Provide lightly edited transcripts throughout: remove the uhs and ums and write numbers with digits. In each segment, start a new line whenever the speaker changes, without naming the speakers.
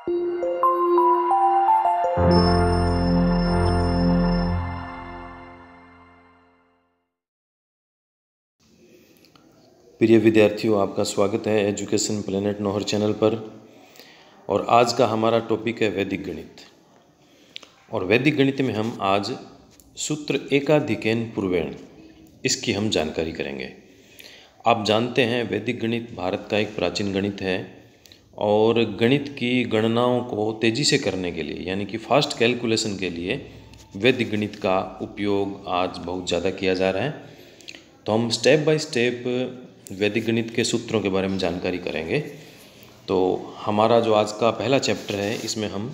प्रिय विद्यार्थियों, आपका स्वागत है एजुकेशन प्लेनेट नौहर चैनल पर। और आज का हमारा टॉपिक है वैदिक गणित। और वैदिक गणित में हम आज सूत्र एकाधिकेन पूर्वेण इसकी हम जानकारी करेंगे। आप जानते हैं वैदिक गणित भारत का एक प्राचीन गणित है और गणित की गणनाओं को तेज़ी से करने के लिए यानी कि फास्ट कैलकुलेशन के लिए वैदिक गणित का उपयोग आज बहुत ज़्यादा किया जा रहा है। तो हम स्टेप बाय स्टेप वैदिक गणित के सूत्रों के बारे में जानकारी करेंगे। तो हमारा जो आज का पहला चैप्टर है इसमें हम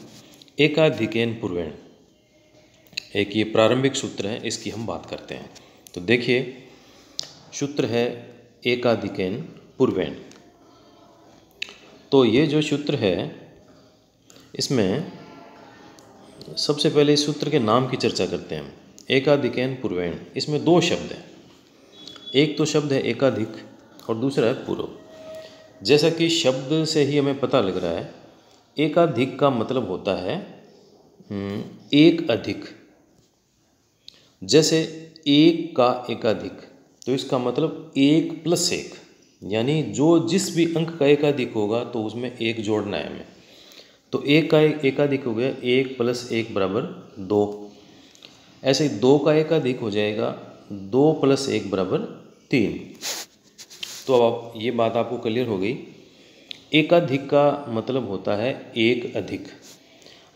एकाधिकेन पूर्वेण, एक ये प्रारंभिक सूत्र है, इसकी हम बात करते हैं। तो देखिए, सूत्र है एकाधिकेन पूर्वेण। तो ये जो सूत्र है इसमें सबसे पहले इस सूत्र के नाम की चर्चा करते हैं। एकाधिकेन पूर्वेण, इसमें दो शब्द हैं। एक तो शब्द है एकाधिक और दूसरा है पूर्व। जैसा कि शब्द से ही हमें पता लग रहा है, एकाधिक का मतलब होता है एक अधिक। जैसे एक का एकाधिक, तो इसका मतलब एक प्लस एक, यानी जो जिस भी अंक का एकाधिक होगा तो उसमें एक जोड़ना है हमें। तो एक का एकाधिक हो गया एक प्लस एक बराबर दो। ऐसे ही दो का एकाधिक हो जाएगा दो प्लस एक बराबर तीन। तो अब ये बात आपको क्लियर हो गई। एकाधिक का मतलब होता है एक अधिक।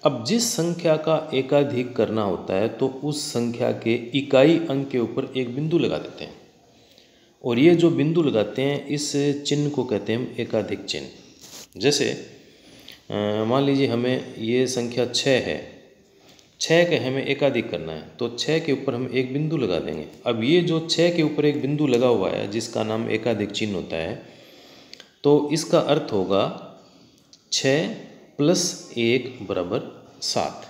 अब जिस संख्या का एकाधिक करना होता है तो उस संख्या के इकाई अंक के ऊपर एक बिंदु लगा देते हैं, और ये जो बिंदु लगाते हैं इस चिन्ह को कहते हैं हम एकाधिक चिन्ह। जैसे मान लीजिए हमें ये संख्या 6 है, 6 के हमें एकाधिक करना है, तो 6 के ऊपर हम एक बिंदु लगा देंगे। अब ये जो 6 के ऊपर एक बिंदु लगा हुआ है जिसका नाम एकाधिक चिन्ह होता है, तो इसका अर्थ होगा 6 प्लस 1 बराबर 7।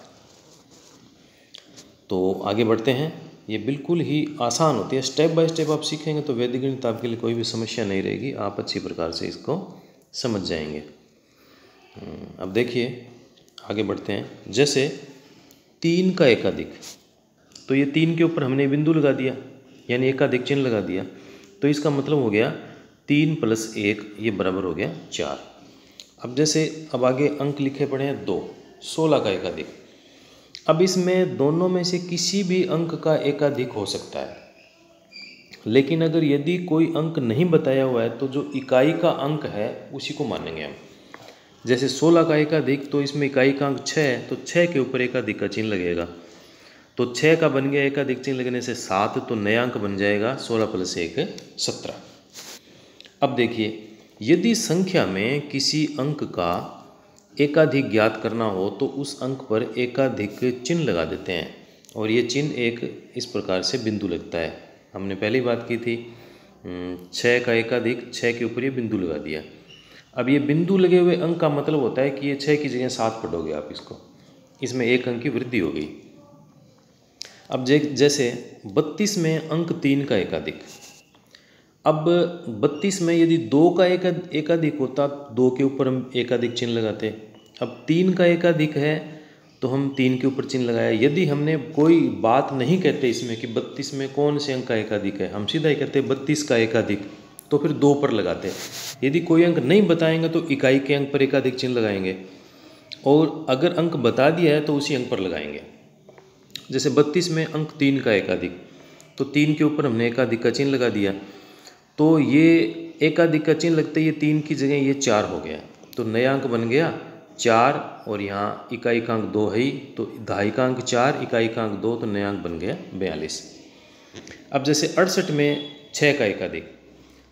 तो आगे बढ़ते हैं। ये बिल्कुल ही आसान होती है, स्टेप बाय स्टेप आप सीखेंगे तो वैदिक गणित आपके लिए कोई भी समस्या नहीं रहेगी, आप अच्छी प्रकार से इसको समझ जाएंगे। अब देखिए आगे बढ़ते हैं। जैसे 3 का एकाधिक, तो ये 3 के ऊपर हमने बिंदु लगा दिया यानी एकाधिक चिन्ह लगा दिया, तो इसका मतलब हो गया 3 प्लस 1 ये बराबर हो गया 4। अब जैसे अब आगे अंक लिखे पड़े हैं 2, 16 का एकाधिक। अब इसमें दोनों में से किसी भी अंक का एकाधिक हो सकता है, लेकिन अगर यदि कोई अंक नहीं बताया हुआ है तो जो इकाई का अंक है उसी को मानेंगे हम। जैसे 16 का एकाधिक, तो इसमें इकाई का अंक 6 है, तो 6 के ऊपर एकाधिक का चिन्ह लगेगा। तो 6 का बन गया एकाधिक चिन्ह लगने से 7, तो नया अंक बन जाएगा 16 प्लस 1 17। अब देखिए, यदि संख्या में किसी अंक का एकाधिक ज्ञात करना हो तो उस अंक पर एकाधिक चिन्ह लगा देते हैं, और ये चिन्ह एक इस प्रकार से बिंदु लगता है। हमने पहले बात की थी 6 का एकाधिक, 6 के ऊपर ये बिंदु लगा दिया। अब ये बिंदु लगे हुए अंक का मतलब होता है कि ये 6 की जगह 7 पढ़ोगे आप इसको, इसमें एक अंक की वृद्धि हो गई। अब जैसे 32 में अंक 3 का एकाधिक। अब 32 में यदि 2 का एकाधिक होता, 2 के ऊपर हम एकाधिक चिन्ह लगाते। अब 3 का एकाधिक है तो हम 3 के ऊपर चिन्ह लगाया। यदि हमने कोई बात नहीं कहते इसमें कि 32 में कौन से अंक का एकाधिक है, हम सीधा ही कहते 32 का एकाधिक, तो फिर 2 पर लगाते। यदि कोई अंक नहीं बताएंगे तो इकाई के अंक पर एकाधिक चिन्ह लगाएंगे, और अगर अंक बता दिया है तो उसी अंक पर लगाएंगे। जैसे 32 में अंक 3 का एकाधिक, तो 3 के ऊपर हमने एकाधिक का चिन्ह लगा दिया, तो ये एकाधिक का चिन्ह लगते ही 3 की जगह ये 4 हो गया, तो नया अंक बन गया 4, और यहाँ इकाई का अंक 2 है ही, तो दहाई का अंक 4, इकाई का अंक 2, तो नया अंक बन गया 42। अब जैसे 68 में 6 का एकाधिक।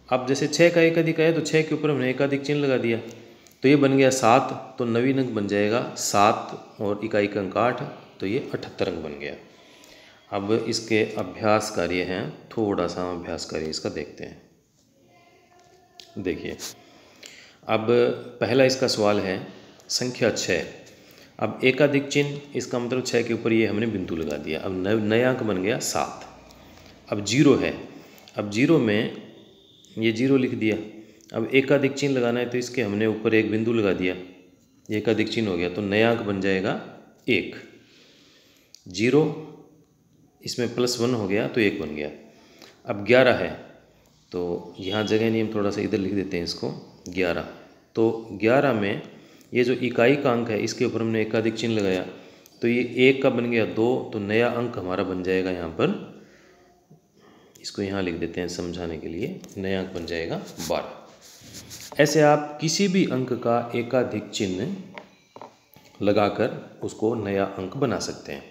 अब जैसे 6 का एकाधिक आया तो 6 के ऊपर हमने एकाधिक चिन्ह लगा दिया, तो ये बन गया 7, तो नवीन अंक बन जाएगा 7, और इकाई का अंक 8, तो ये 78 अंक बन गया। अब इसके अभ्यास कार्य हैं, थोड़ा सा अभ्यास कार्य इसका देखते हैं। देखिए, अब पहला इसका सवाल है संख्या 6। अब एकाधिक चिन्ह, इसका मतलब 6 के ऊपर ये हमने बिंदु लगा दिया। अब नया अंक बन गया 7। अब 0 है, अब 0 में ये 0 लिख दिया। अब एकाधिक चिन्ह लगाना है तो इसके हमने ऊपर एक बिंदु लगा दिया, एकाधिक चिन्ह हो गया तो नया अंक बन जाएगा 1। 0 इसमें +1 हो गया तो 1 बन गया। अब 11 है तो यहाँ जगह नहीं, हम थोड़ा सा इधर लिख देते हैं इसको 11। तो 11 में ये जो इकाई का अंक है इसके ऊपर हमने एकाधिक चिन्ह लगाया तो ये 1 का बन गया 2, तो नया अंक हमारा बन जाएगा यहाँ पर, इसको यहाँ लिख देते हैं समझाने के लिए, नया अंक बन जाएगा 12। ऐसे आप किसी भी अंक का एकाधिक चिन्ह लगाकर उसको नया अंक बना सकते हैं।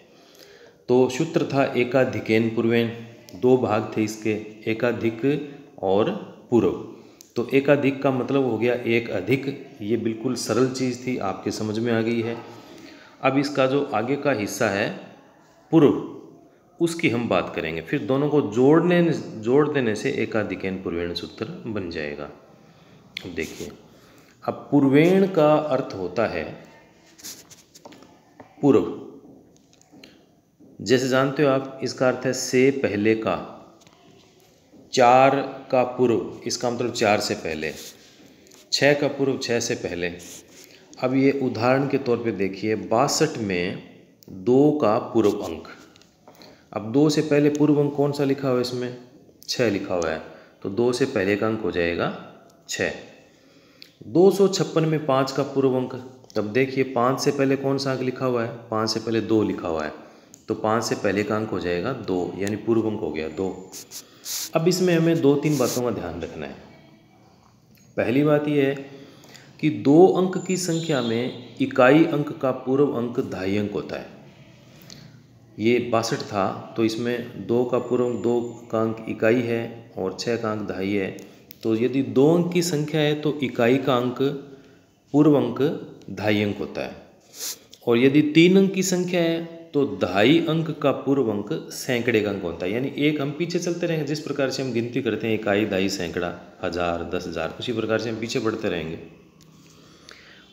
तो सूत्र था एकाधिकेन पूर्वेन, 2 भाग थे इसके, एकाधिक और पूर्व। तो एकाधिक का मतलब हो गया एक अधिक, ये बिल्कुल सरल चीज़ थी, आपके समझ में आ गई है। अब इसका जो आगे का हिस्सा है पूर्व, उसकी हम बात करेंगे, फिर दोनों को जोड़ देने से एकाधिकेन पूर्वेण सूत्र बन जाएगा। अब देखिए, अब पूर्वेण का अर्थ होता है पूर्व, जैसे जानते हो आप, इसका अर्थ है से पहले का, 4 का पूर्व इसका मतलब 4 से पहले, 6 का पूर्व 6 से पहले। अब ये उदाहरण के तौर पे देखिए, 62 में 2 का पूर्व अंक, अब 2 से पहले पूर्व अंक कौन सा लिखा हुआ है इसमें, 6 लिखा हुआ है, तो 2 से पहले का अंक हो जाएगा 6। 256 में 5 का पूर्व अंक, तब देखिए 5 से पहले कौन सा अंक लिखा हुआ है, 5 से पहले 2 लिखा हुआ है, तो 5 से पहले का अंक हो जाएगा 2, यानी पूर्व अंक हो गया 2। अब इसमें हमें 2-3 बातों का ध्यान रखना है। पहली बात यह है कि 2 अंक की संख्या में इकाई अंक का पूर्व अंक धाई अंक होता है। ये 62 था तो इसमें 2 का पूर्व अंक 2 का अंक इकाई है और 6 का अंक धाई है। तो यदि 2 अंक की संख्या है तो इकाई का अंक पूर्व अंक धाई अंक होता है, और यदि 3 अंक की संख्या है तो धाई अंक का पूर्व अंक सैकड़े का अंक होता है। यानी एक हम पीछे चलते रहेंगे, जिस प्रकार से हम गिनती करते हैं इकाई, धाई, सैकड़ा, 1000, 10,000, उसी प्रकार से हम पीछे बढ़ते रहेंगे।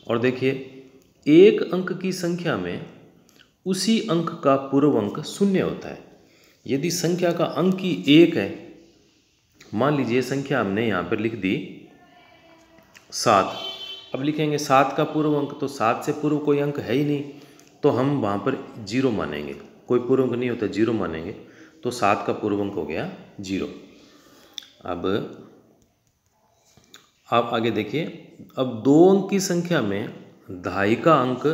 और देखिए, एक अंक की संख्या में उसी अंक का पूर्व अंक 0 होता है। यदि संख्या का अंक ही 1 है, मान लीजिए संख्या हमने यहाँ पर लिख दी 7, अब लिखेंगे 7 का पूर्व अंक, तो 7 से पूर्व कोई अंक है ही नहीं, तो हम वहाँ पर 0 मानेंगे, कोई पूर्व अंक नहीं होता, 0 मानेंगे, तो 7 का पूर्व अंक हो गया 0। अब आप आगे देखिए, अब 2 अंक की संख्या में धाई का अंक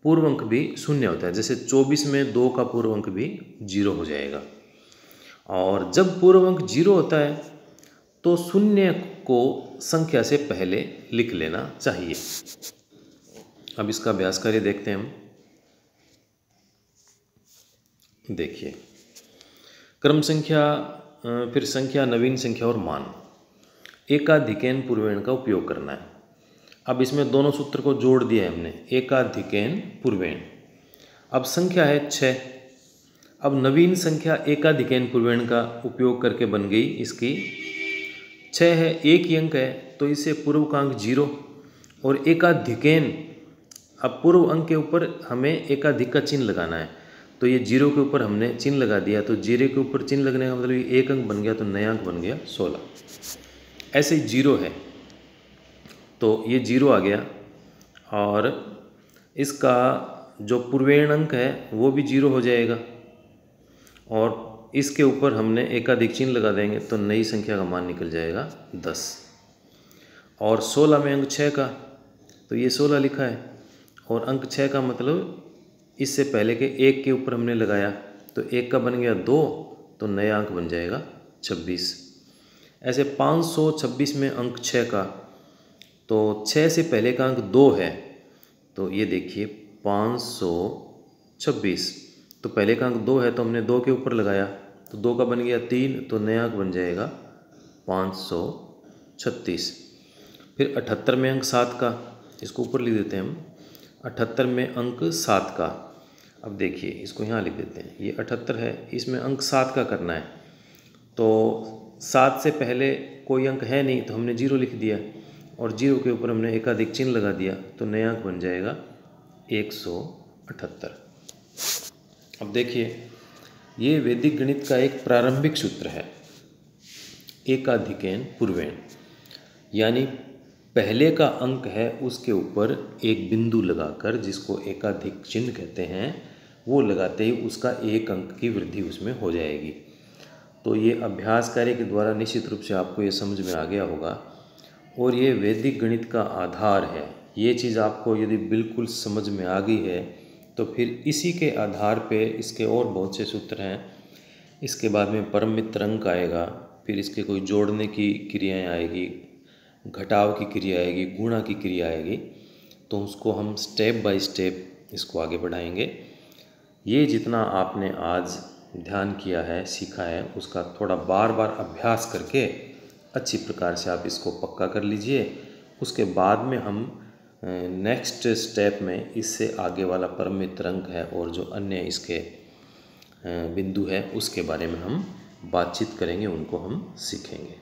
पूर्व अंक भी 0 होता है, जैसे 24 में 2 का पूर्व अंक भी 0 हो जाएगा। और जब पूर्व अंक 0 होता है तो 0 को संख्या से पहले लिख लेना चाहिए। अब इसका अभ्यास कार्य देखते हैं हम। देखिए, क्रम संख्या, फिर संख्या, नवीन संख्या और मान, एकाधिकेन पूर्वेण का उपयोग करना है। अब इसमें दोनों सूत्र को जोड़ दिया है हमने, एकाधिकेन पूर्वेण। अब संख्या है 6, अब नवीन संख्या एकाधिकेन पूर्वेण का उपयोग करके बन गई इसकी 6 है, एक ही अंक है, तो इसे पूर्व का अंक 0 और एकाधिकेन, अब पूर्व अंक के ऊपर हमें एकाधिक का चिन्ह लगाना है, तो ये 0 के ऊपर हमने चिन्ह लगा दिया, तो 0 के ऊपर चिन्ह लगने का मतलब ये एक अंक बन गया, तो नया अंक बन गया 16। ऐसे ही 0 है तो ये 0 आ गया, और इसका जो पूर्वेण अंक है वो भी 0 हो जाएगा, और इसके ऊपर हमने एकाधिक चिन्ह लगा देंगे तो नई संख्या का मान निकल जाएगा 10। और 16 में अंक 6 का, तो ये 16 लिखा है, और अंक 6 का मतलब इससे पहले के 1 के ऊपर हमने लगाया, तो 1 का बन गया 2, तो नया अंक बन जाएगा 26। ऐसे 526 में अंक 6 का, तो 6 से पहले का अंक 2 है, तो ये देखिए 526, तो पहले का अंक 2 है तो हमने 2 के ऊपर लगाया, तो 2 का बन गया 3, तो नया अंक बन जाएगा 536। फिर 78 में अंक 7 का, इसको ऊपर लिख देते हैं हम, 78 में अंक 7 का। अब देखिए, इसको यहाँ लिख देते हैं, ये 78 है, इसमें अंक 7 का करना है, तो 7 से पहले कोई अंक है नहीं, तो हमने 0 लिख दिया, और 0 के ऊपर हमने एकाधिक चिन्ह लगा दिया, तो नया अंक बन जाएगा 178। अब देखिए, ये वैदिक गणित का एक प्रारंभिक सूत्र है, एकाधिकेन पूर्वेण, यानी पहले का अंक है उसके ऊपर एक बिंदु लगाकर, जिसको एकाधिक चिन्ह कहते हैं, वो लगाते ही उसका एक अंक की वृद्धि उसमें हो जाएगी। तो ये अभ्यास कार्य के द्वारा निश्चित रूप से आपको ये समझ में आ गया होगा और ये वैदिक गणित का आधार है। ये चीज़ आपको यदि बिल्कुल समझ में आ गई है तो फिर इसी के आधार पे इसके और बहुत से सूत्र हैं। इसके बाद में परमित्र अंक आएगा, फिर इसके कोई जोड़ने की क्रियाएं आएगी, घटाव की क्रिया आएगी, गुणा की क्रिया आएगी। तो उसको हम स्टेप बाय स्टेप इसको आगे बढ़ाएंगे। ये जितना आपने आज ध्यान किया है, सीखा है, उसका थोड़ा बार बार अभ्यास करके अच्छी प्रकार से आप इसको पक्का कर लीजिए। उसके बाद में हम नेक्स्ट स्टेप में इससे आगे वाला परमित्र अंक है और जो अन्य इसके बिंदु है उसके बारे में हम बातचीत करेंगे, उनको हम सीखेंगे।